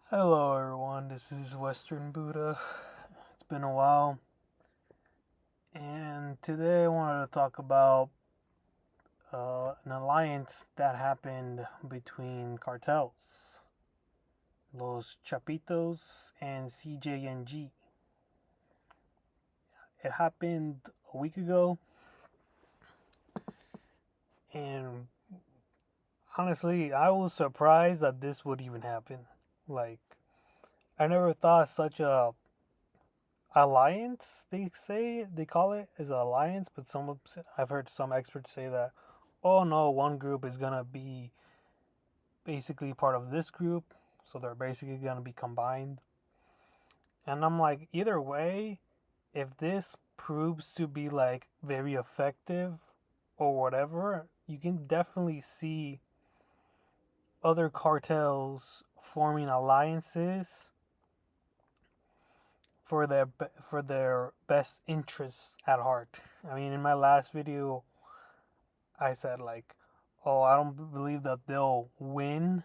Hello, everyone. This is Western Buddha. It's been a while, and today I wanted to talk about an alliance that happened between cartels, Los Chapitos and CJNG. It happened a week ago, and honestly, I was surprised that this would even happen. Like, I never thought such a alliance, they call it, is an alliance, but I've heard some experts say that, oh no, one group is gonna be basically part of this group, so they're basically gonna be combined. And I'm like, either way, if this proves to be like very effective or whatever, you can definitely see other cartels forming alliances for their best interests at heart. I mean, in my last video, I said like, oh, I don't believe that they'll win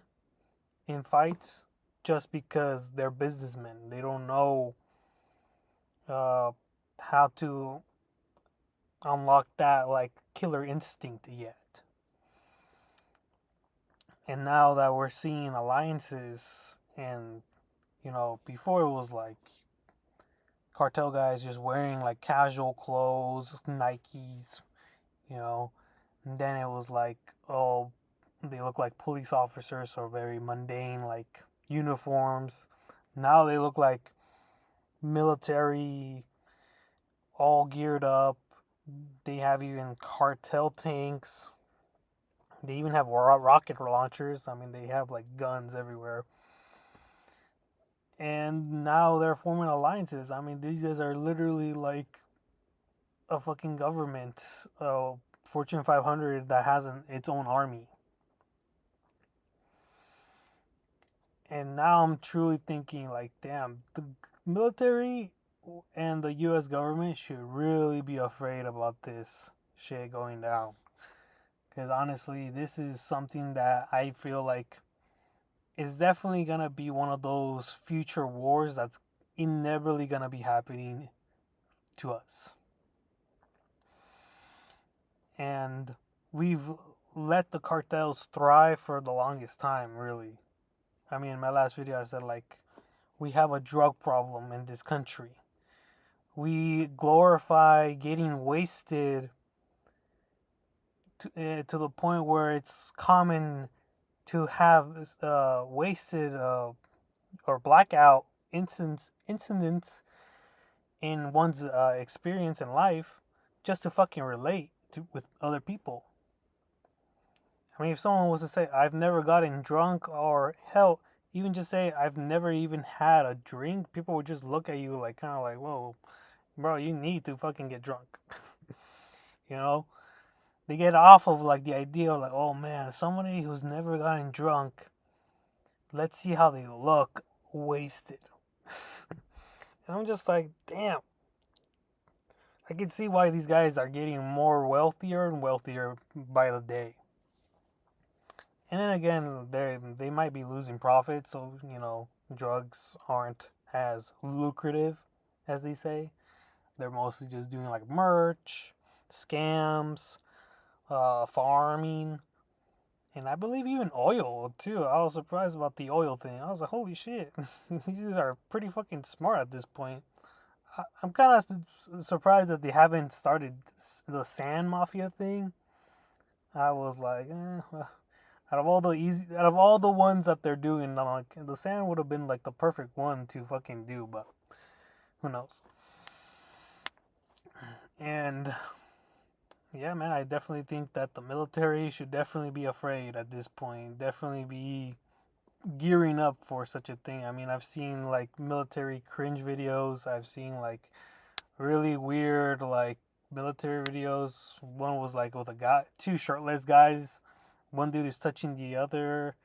in fights just because they're businessmen. They don't know uh, how to unlock that like killer instinct yet. And now that we're seeing alliances, and before it was like cartel guys just wearing like casual clothes, Nikes, you know, and then it was like, oh, they look like police officers or very mundane like uniforms. Now they look like military, all geared up. They have even cartel tanks. They even have rocket launchers. I mean, they have like guns everywhere. And now they're forming alliances. I mean, these guys are literally like a fucking government, Fortune 500 that has its own army. And now I'm truly thinking, like, damn, the military and the U.S. government should really be afraid about this shit going down. Because honestly, this is something that I feel like is definitely gonna be one of those future wars that's inevitably gonna be happening to us. And we've let the cartels thrive for the longest time, really. I mean, in my last video, I said, like, we have a drug problem in this country. We glorify getting wasted to the point where it's common to have wasted or blackout incidents in one's experience in life just to fucking relate with other people. I mean, if someone was to say, I've never gotten drunk, or hell, even just say, I've never even had a drink, people would just look at you like, kind of like, whoa, bro, you need to fucking get drunk. you know? They get off of like the idea of like, oh man, somebody who's never gotten drunk, let's see how they look wasted. And I'm just like, damn. I can see why these guys are getting more wealthier and wealthier by the day. And then again, they might be losing profit, so drugs aren't as lucrative as they say. They're mostly just doing like merch, scams, farming, and I believe even oil too. I was surprised about the oil thing. I was like, holy shit, these are pretty fucking smart at this point. I'm kind of surprised that they haven't started the sand mafia thing. I was like, well, out of all the ones that they're doing, I'm like, the sand would have been like the perfect one to fucking do, but who knows? And yeah, man, I definitely think that the military should definitely be afraid at this point. Definitely be gearing up for such a thing. I mean, I've seen like military cringe videos. I've seen like really weird like military videos. One was like with a guy, two shirtless guys. One dude is touching the other.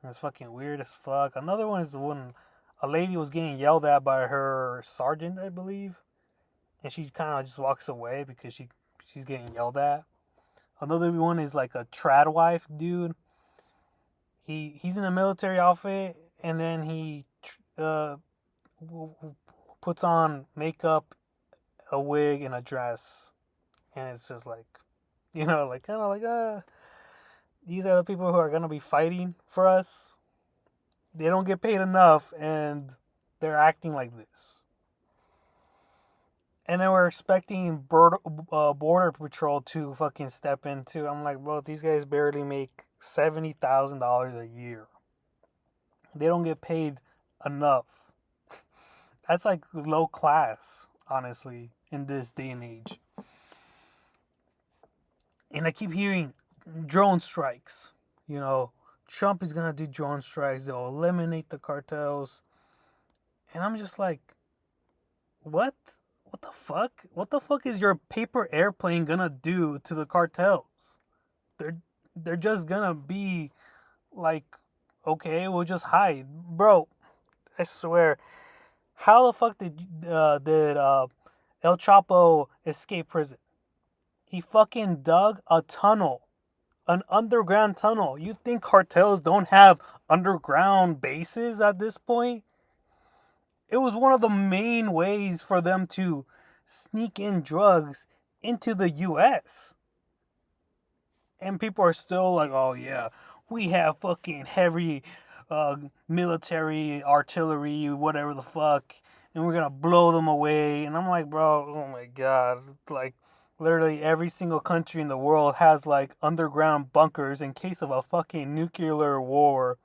And it's fucking weird as fuck. Another one is when a lady was getting yelled at by her sergeant, I believe, and she kind of just walks away because she's getting yelled at. Another one is like a trad wife dude. He's in a military outfit, and then he uh, puts on makeup, a wig, and a dress, and it's just like, like kind of like, these are the people who are gonna be fighting for us. They don't get paid enough, and they're acting like this. And then we're expecting border patrol to fucking step into. I'm like, bro, these guys barely make $70,000 a year. They don't get paid enough. That's like low class, honestly, in this day and age. And I keep hearing drone strikes. You know, Trump is gonna do drone strikes. They'll eliminate the cartels. And I'm just like, what? What the fuck? What the fuck is your paper airplane gonna do to the cartels? They're they're just gonna be like, okay, we'll just hide, bro. I swear. How the fuck did El Chapo escape prison? He fucking dug a tunnel, an underground tunnel. You think cartels don't have underground bases at this point? It was one of the main ways for them to sneak in drugs into the US. And people are still like, oh yeah, we have fucking heavy military artillery, whatever the fuck, and we're gonna blow them away. And I'm like, bro, oh my god, like literally every single country in the world has like underground bunkers in case of a fucking nuclear war.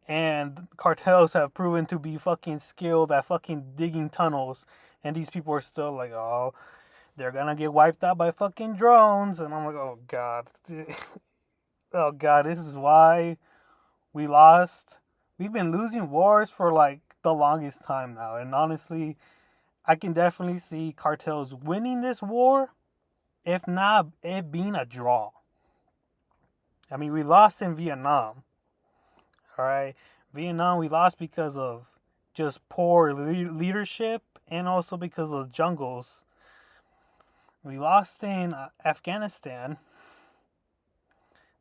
And cartels have proven to be fucking skilled at fucking digging tunnels. And these people are still like, oh, they're gonna get wiped out by fucking drones. And I'm like, oh god. Oh god, this is why we lost. We've been losing wars for like the longest time now. And honestly, I can definitely see cartels winning this war, if not it being a draw. I mean, we lost in Vietnam. All right. Vietnam, we lost because of just poor leadership and also because of jungles. We lost in Afghanistan.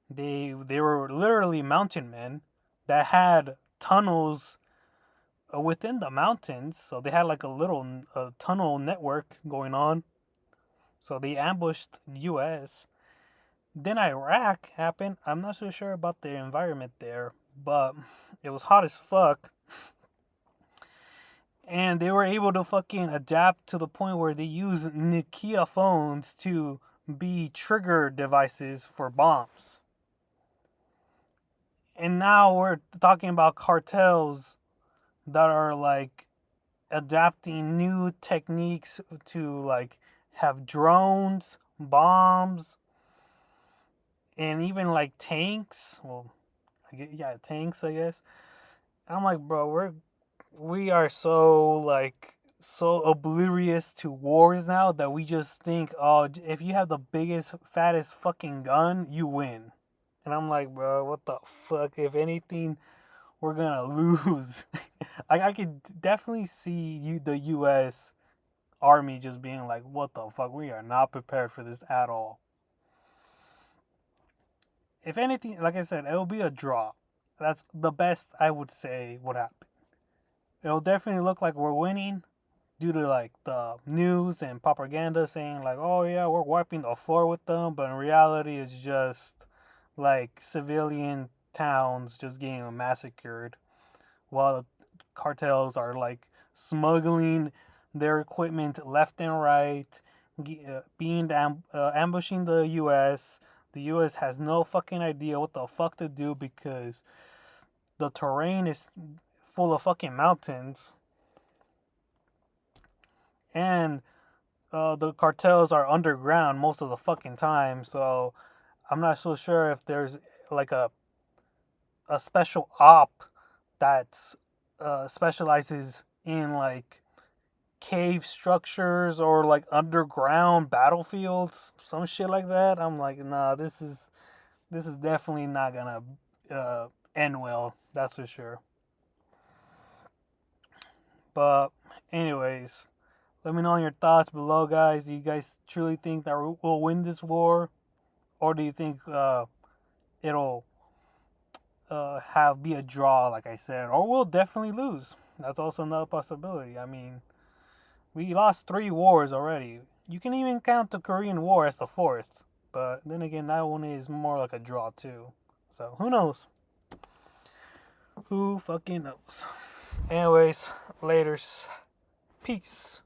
They were literally mountain men that had tunnels within the mountains, so they had like a little tunnel network going on. So they ambushed the U.S. Then Iraq happened. I'm not so sure about the environment there, but it was hot as fuck. And they were able to fucking adapt to the point where they use Nokia phones to be trigger devices for bombs. And now we're talking about cartels that are like adapting new techniques to like have drones, bombs, and even like tanks. Well, yeah, tanks, I guess. I'm like, bro, we are so like so oblivious to wars now that we just think, oh, if you have the biggest, fattest fucking gun, you win. And I'm like, bro, what the fuck? If anything, we're gonna lose. I could definitely see the U.S. Army just being like, what the fuck? We are not prepared for this at all. If anything, like I said, it'll be a draw. That's the best I would say would happen. It'll definitely look like we're winning due to like the news and propaganda saying like, oh yeah, we're wiping the floor with them, but in reality it's just like civilian towns just getting massacred while the cartels are like smuggling their equipment left and right, ambushing the U.S. The U.S. has no fucking idea what the fuck to do because the terrain is full of fucking mountains, and the cartels are underground most of the fucking time. So I'm not so sure if there's like a special op that specializes in like cave structures or like underground battlefields, some shit like that. I'm like, nah, this is definitely not gonna end well. That's for sure. But anyways, let me know your thoughts below, guys. Do you guys truly think that we'll win this war, or do you think it'll have be a draw, like I said, or we'll definitely lose. That's also another possibility. I mean, we lost 3 wars already. You can even count the Korean War as the fourth, but then again, that one is more like a draw too. So who knows? Who fucking knows? Anyways, laters. Peace.